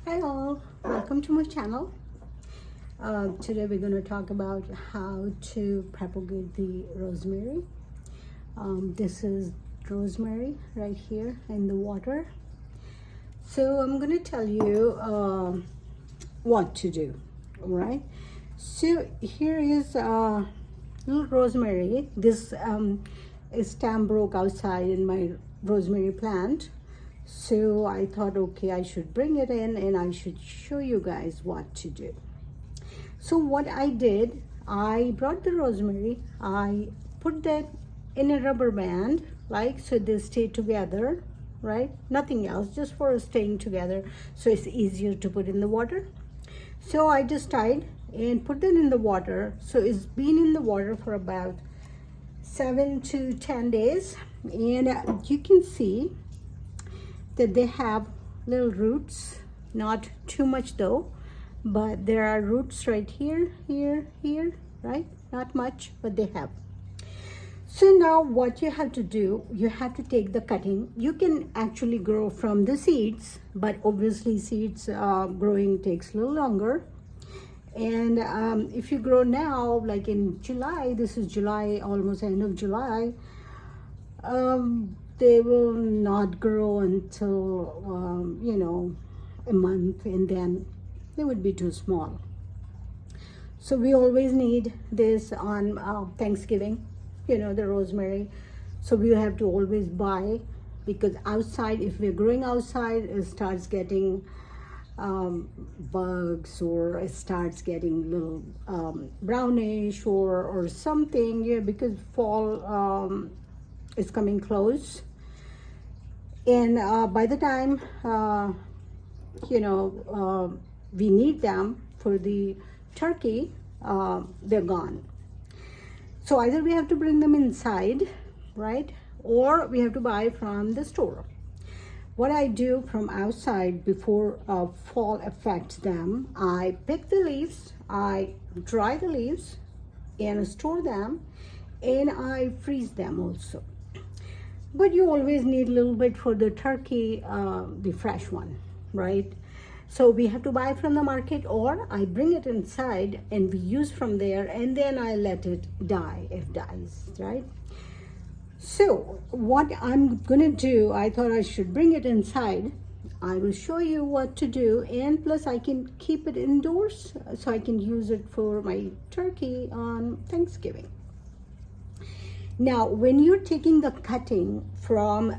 Hi all, welcome to my channel. Today we're going to talk about how to propagate the rosemary. This is rosemary right here in the water. So I'm going to tell you what to do, all right? So here is little rosemary. This stem broke outside in my rosemary plant. So I thought, okay, I should bring it in and I should show you guys what to do. So what I did, I brought the rosemary, I put that in a rubber band, like so they stay together, right? Nothing else, just for staying together, so it's easier to put in the water. So I just tied and put them in the water. So it's been in the water for about 7 to 10 days, and you can see that they have little roots, not too much though, but there are roots right here, here, right? Not much, but they have. So now what you have to do, you have to take the cutting. You can actually grow from the seeds, but obviously seeds growing takes a little longer. And if you grow now, like in July, this is July, almost end of July, they will not grow until a month, and then they would be too small. So we always need this on Thanksgiving, the rosemary. So we have to always buy, because outside, if we're growing outside, it starts getting bugs, or it starts getting little brownish or something, because fall is coming close. And by the time we need them for the turkey, they're gone. So either we have to bring them inside, right, or we have to buy from the store. What I do from outside before fall affects them, I pick the leaves, I dry the leaves and store them, and I freeze them also. But you always need a little bit for the turkey, the fresh one, right? So we have to buy from the market, or I bring it inside and we use from there, and then I let it die if dies, right? So what I'm gonna do, I thought I should bring it inside. I will show you what to do, and plus I can keep it indoors so I can use it for my turkey on Thanksgiving. Now, when you're taking the cutting from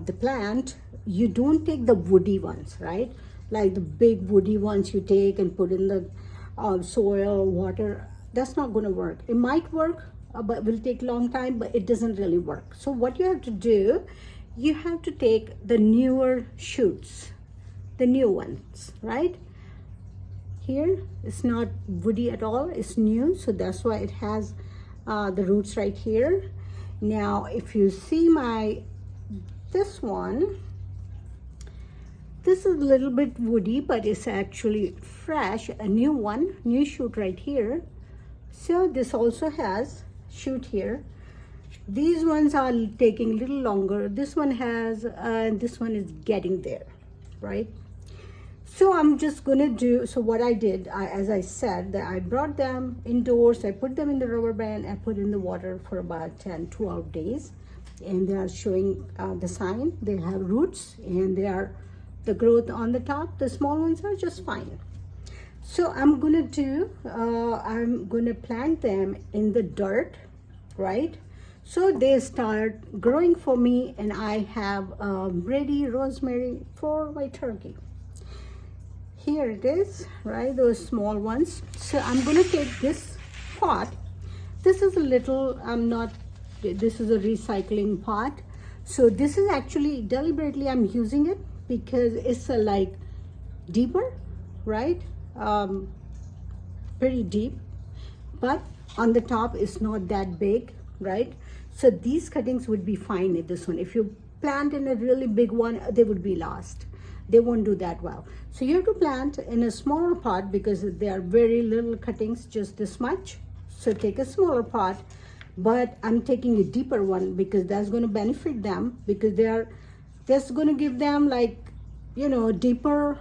the plant, you don't take the woody ones, right? Like the big woody ones you take and put in the soil, water. That's not going to work. It might work, but will take a long time, but it doesn't really work. So what you have to do, you have to take the newer shoots, the new ones, right? Here, it's not woody at all, it's new, so that's why it has the roots right here. Now, if you see this one, this is a little bit woody, but it's actually fresh, a new one, new shoot right here. So this also has shoot here. These ones are taking a little longer. This one has, this one is getting there, right? So I'm just gonna do, so what I did, as I said, that I brought them indoors, I put them in the rubber band, I put in the water for about 10, 12 days, and they are showing the sign. They have roots, and they are, the growth on the top, the small ones are just fine. So I'm gonna do, I'm gonna plant them in the dirt, right? So they start growing for me, and I have ready rosemary for my turkey. Here it is, right, those small ones. So I'm going to take this pot. This is a little, this is a recycling pot. So this is actually, deliberately I'm using it because it's like deeper, right? Pretty deep, but on the top it's not that big, right? So these cuttings would be fine in this one. If you plant in a really big one, they would be lost. They won't do that well. So you have to plant in a smaller pot, because they are very little cuttings, just this much. So take a smaller pot, but I'm taking a deeper one because that's going to benefit them, because that's going to give them, like, deeper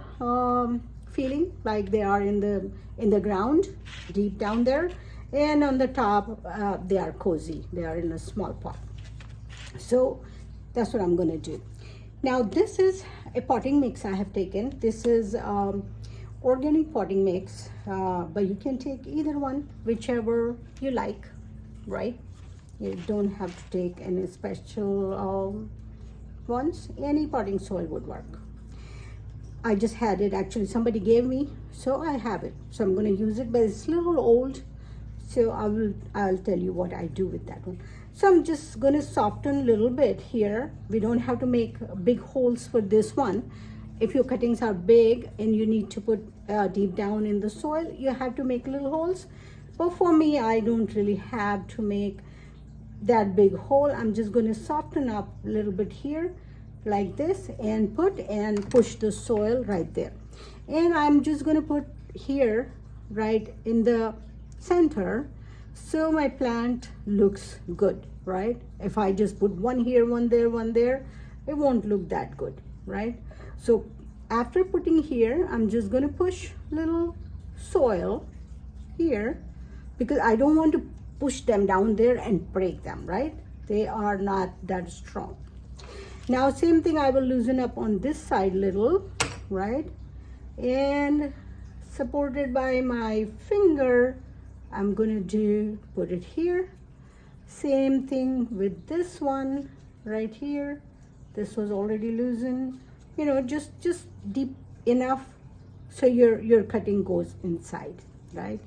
feeling like they are in the ground, deep down there, and on the top they are cozy. They are in a small pot. So that's what I'm gonna do. Now this is a potting mix I have taken. This is organic potting mix, but you can take either one, whichever you like, right? You don't have to take any special ones. Any potting soil would work. I just had it, actually somebody gave me, so I have it. So I'm going to use it, but it's a little old, so I'll tell you what I do with that one. So I'm just going to soften a little bit here. We don't have to make big holes for this one. If your cuttings are big and you need to put deep down in the soil, you have to make little holes. But for me, I don't really have to make that big hole. I'm just going to soften up a little bit here like this and push the soil right there. And I'm just going to put here right in the center, so my plant looks good, right? If I just put one here, one there, it won't look that good, right? So after putting here, I'm just going to push little soil here, because I don't want to push them down there and break them, right? They are not that strong. Now same thing, I will loosen up on this side little, right? And supported by my finger, I'm gonna put it here. Same thing with this one right here. This was already loosened, you know, just deep enough so your cutting goes inside, right?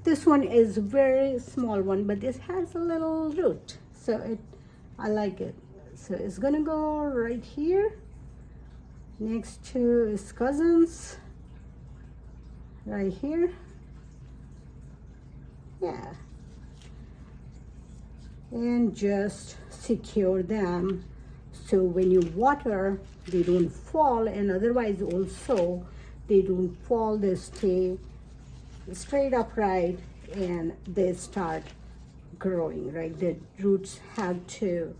This one is very small one, but this has a little root, so I like it. So it's gonna go right here next to its cousins right here. Yeah, and just secure them so when you water they don't fall, and otherwise also they don't fall, they stay straight upright and they start growing, right? The roots have to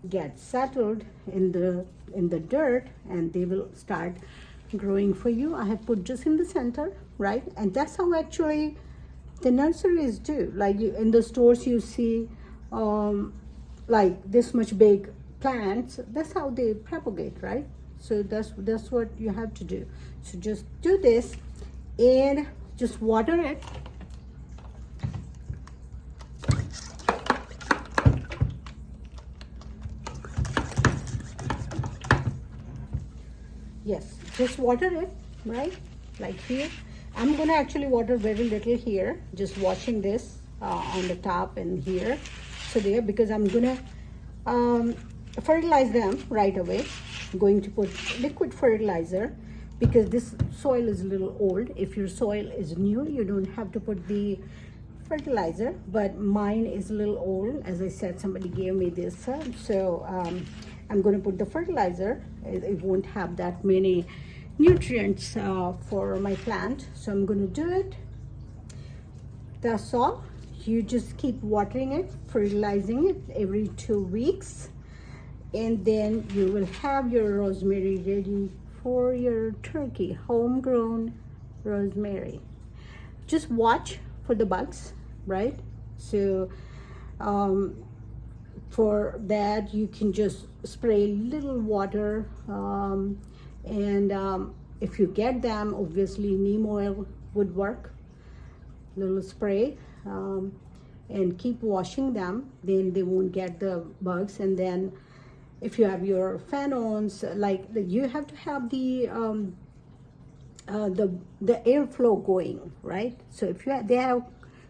get settled in the dirt and they will start growing for you. I have put just in the center, right? And that's how actually the nurseries do. Like in the stores you see like this much big plants, that's how they propagate, right? So that's what you have to do. So just do this and just water it. Yes, just water it, right? Like here. I'm gonna actually water very little here, just washing this on the top and here. So there, because I'm gonna fertilize them right away. I'm going to put liquid fertilizer because this soil is a little old. If your soil is new, you don't have to put the fertilizer, but mine is a little old. As I said, somebody gave me this, so I'm going to put the fertilizer. It won't have that many nutrients for my plant, so I'm going to do it. That's all. You just keep watering it, fertilizing it every 2 weeks, and then you will have your rosemary ready for your turkey, homegrown rosemary. Just watch for the bugs, right? So for that you can just spray little water, and if you get them, obviously neem oil would work, little spray, and keep washing them, then they won't get the bugs. And then if you have your fan-ons, like you have to have the airflow going, right? So if they have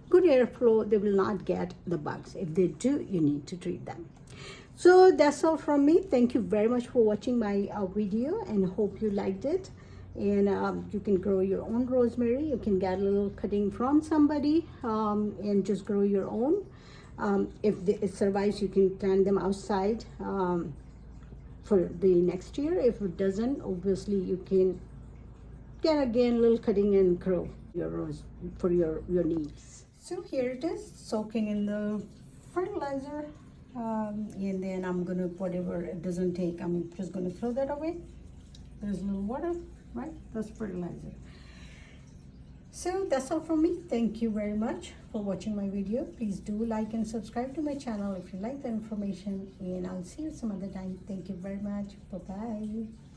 good airflow, they will not get the bugs. If they do, you need to treat them. So that's all from me. Thank you very much for watching my video, and hope you liked it. And you can grow your own rosemary. You can get a little cutting from somebody and just grow your own. If it survives, you can plant them outside for the next year. If it doesn't, obviously you can get again a little cutting and grow your rose for your needs. So here it is, soaking in the fertilizer, and then I'm gonna, whatever it doesn't take, I'm just gonna throw that away. There's a little water, right? That's fertilizer. So that's all from me. Thank you very much for watching my video. Please do like and subscribe to my channel if you like the information, and I'll see you some other time. Thank you very much. Bye bye.